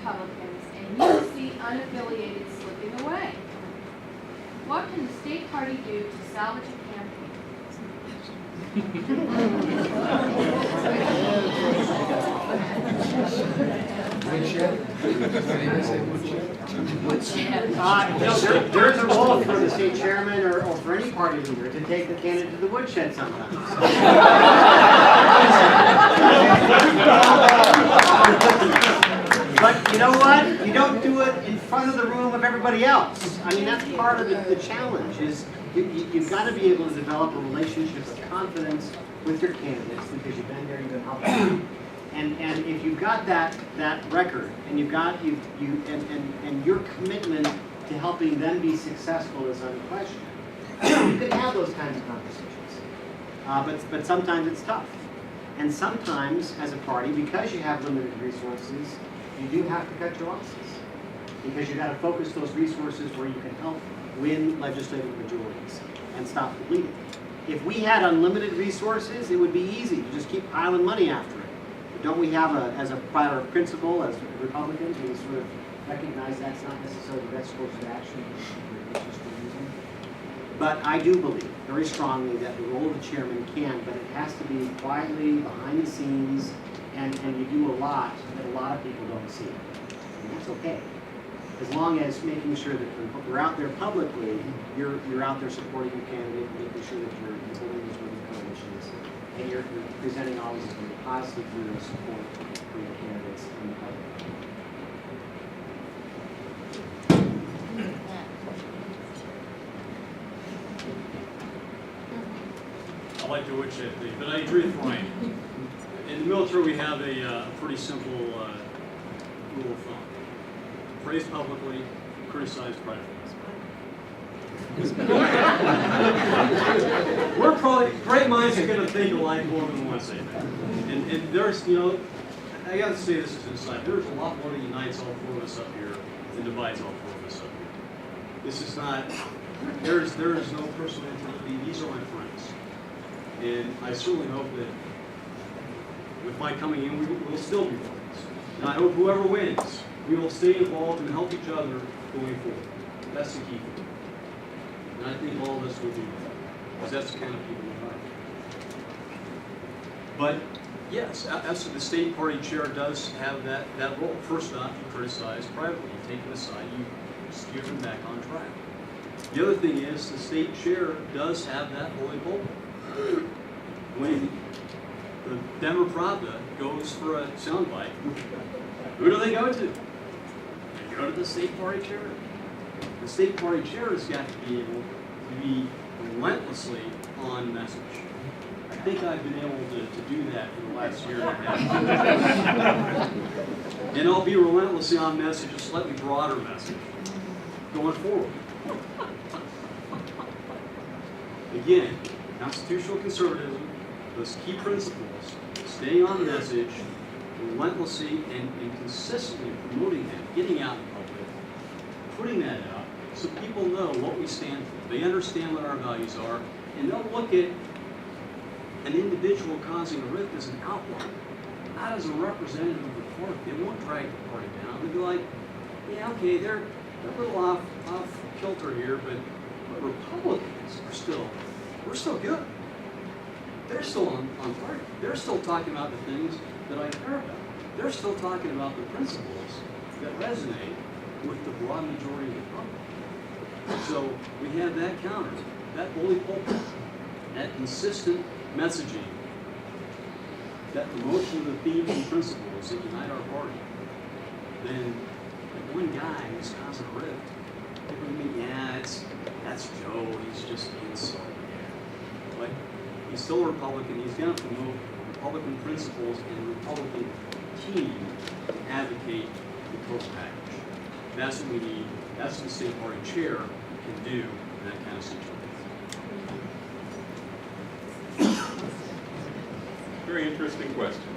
Republicans, and you see unaffiliated slipping away. What can the state party do to salvage a campaign? There's a role for the state chairman or for any party leader to take the candidate to the woodshed sometimes. But you know what? You don't do it in front of the room of everybody else. I mean, that's part of the challenge is you've got to be able to develop a relationship of confidence with your candidates because you've been there, you've been helping them. And if you've got that record and you've got and your commitment to helping them be successful is unquestioned, you can have those kinds of conversations. But sometimes it's tough. And sometimes, as a party, because you have limited resources, you do have to cut your losses. Because you've got to focus those resources where you can help win legislative majorities and stop the bleeding. If we had unlimited resources, it would be easy to just keep piling money after it. But don't we have, as a prior principle, as Republicans, we sort of recognize that's not necessarily the best course of action. But I do believe very strongly that the role of the chairman can, but it has to be quietly, behind the scenes, and you do a lot that a lot of people don't see. And that's okay. As long as making sure that when we're out there publicly, you're out there supporting your candidate, making sure that you're building those winning coalitions, and you're presenting always a very positive view of support for your candidates in the public. I like the woodshed thing, but I agree with Ryan. In the military, we have a pretty simple rule of thumb. Praise publicly, criticize privately. We're probably, great minds are going to think alike more than one say that. And there's, you know, I got to say this as an aside, there's a lot more that unites all four of us up here than divides all four of us up here. This is not, there is no personal antipathy, these are my friends. And I certainly hope that with my coming in, we will still be friends. And I hope whoever wins, we will stay involved and help each other going forward. That's the key thing. And I think all of us will do that, because that's the kind of people we are. But yes, as the state party chair does have that role. First off, you criticize privately, you take them aside, you steer them back on track. The other thing is the state chair does have that holy pulpit. When the Denver Pravda goes for a soundbite, who do they go to? They go to the state party chair. The state party chair has got to be able to be relentlessly on message. I think I've been able to do that for the last year and a half. And I'll be relentlessly on message, a slightly broader message, going forward. Again, constitutional conservatism, those key principles, staying on message, relentlessly and consistently promoting that, getting out in public, putting that out so people know what we stand for. They understand what our values are, and they'll look at an individual causing a rift as an outlier, not as a representative of the party. They won't drag the party down. They'll be like, yeah, okay, they're a little off kilter here, but Republicans are still, we're still good. They're still on target. They're still talking about the things that I care about. They're still talking about the principles that resonate with the broad majority of the public. So we have that counter, that holy pulpit, that consistent messaging, that promotion of the themes and principles that unite our party. Then that one guy who's causing a rift, people think, yeah, that's Joe, he's just being so. But he's still a Republican, he's going to promote Republican principles and a Republican team to advocate the total package. That's what we need. That's what the state party chair can do in that kind of situation. Very interesting question.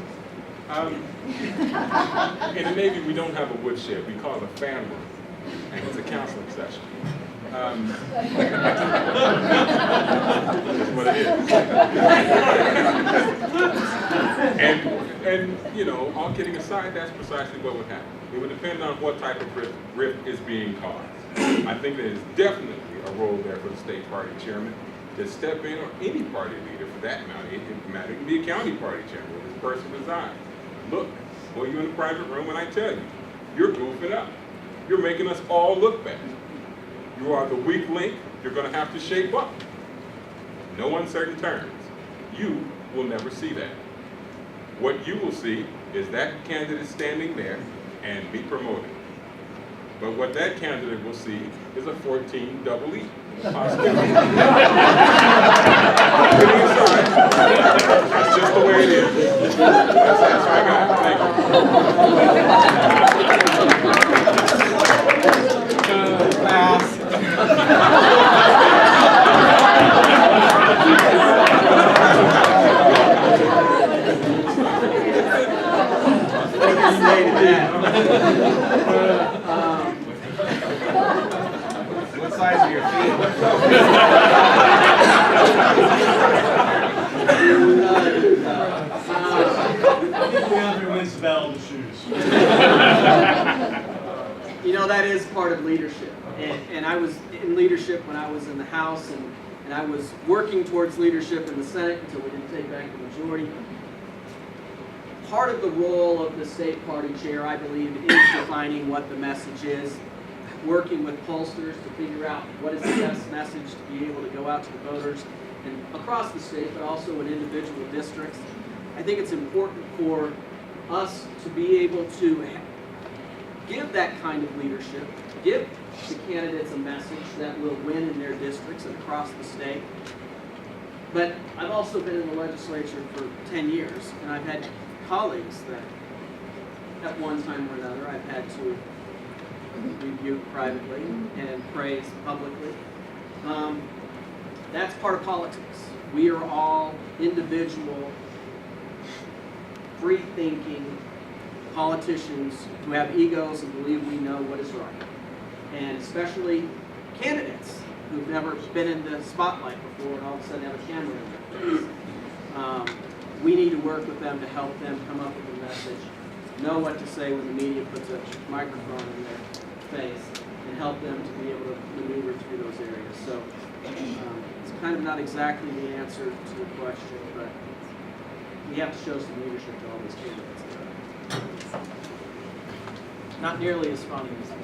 In the Navy, we don't have a woodshed. We call it a fan room, and it's a counseling session. That's what it is. And you know, all kidding aside, that's precisely what would happen. It would depend on what type of rift is being caused. I think there is definitely a role there for the state party chairman to step in, or any party leader for that matter. It can be a county party chairman where this person resides. Look, pull you in a private room and I tell you, you're goofing up. You're making us all look bad. You are the weak link. You're going to have to shape up. No uncertain terms. You will never see that. What you will see is that candidate standing there and be promoted. But what that candidate will see is a 14 double E. Possibility. That's just the way it is. That's what I got. What size are your feet? Leondray wins the battle of the shoes. You know, that is part of leadership. And I was in leadership when I was in the House, and I was working towards leadership in the Senate until we didn't take back the majority. Part of the role of the state party chair, I believe, is defining what the message is, working with pollsters to figure out what is the best message to be able to go out to the voters and across the state, but also in individual districts. I think it's important for us to be able to give that kind of leadership, give the candidates a message that will win in their districts and across the state. But I've also been in the legislature for 10 years, and I've had colleagues that at one time or another I've had to rebuke privately and praise publicly. That's part of politics. We are all individual, free-thinking politicians who have egos and believe we know what is right. And especially candidates who've never been in the spotlight before and all of a sudden have a camera in their face. We need to work with them to help them come up with a message, know what to say when the media puts a microphone in their face, and help them to be able to maneuver through those areas. So it's kind of not exactly the answer to the question, but we have to show some leadership to all these candidates. Not nearly as funny as that.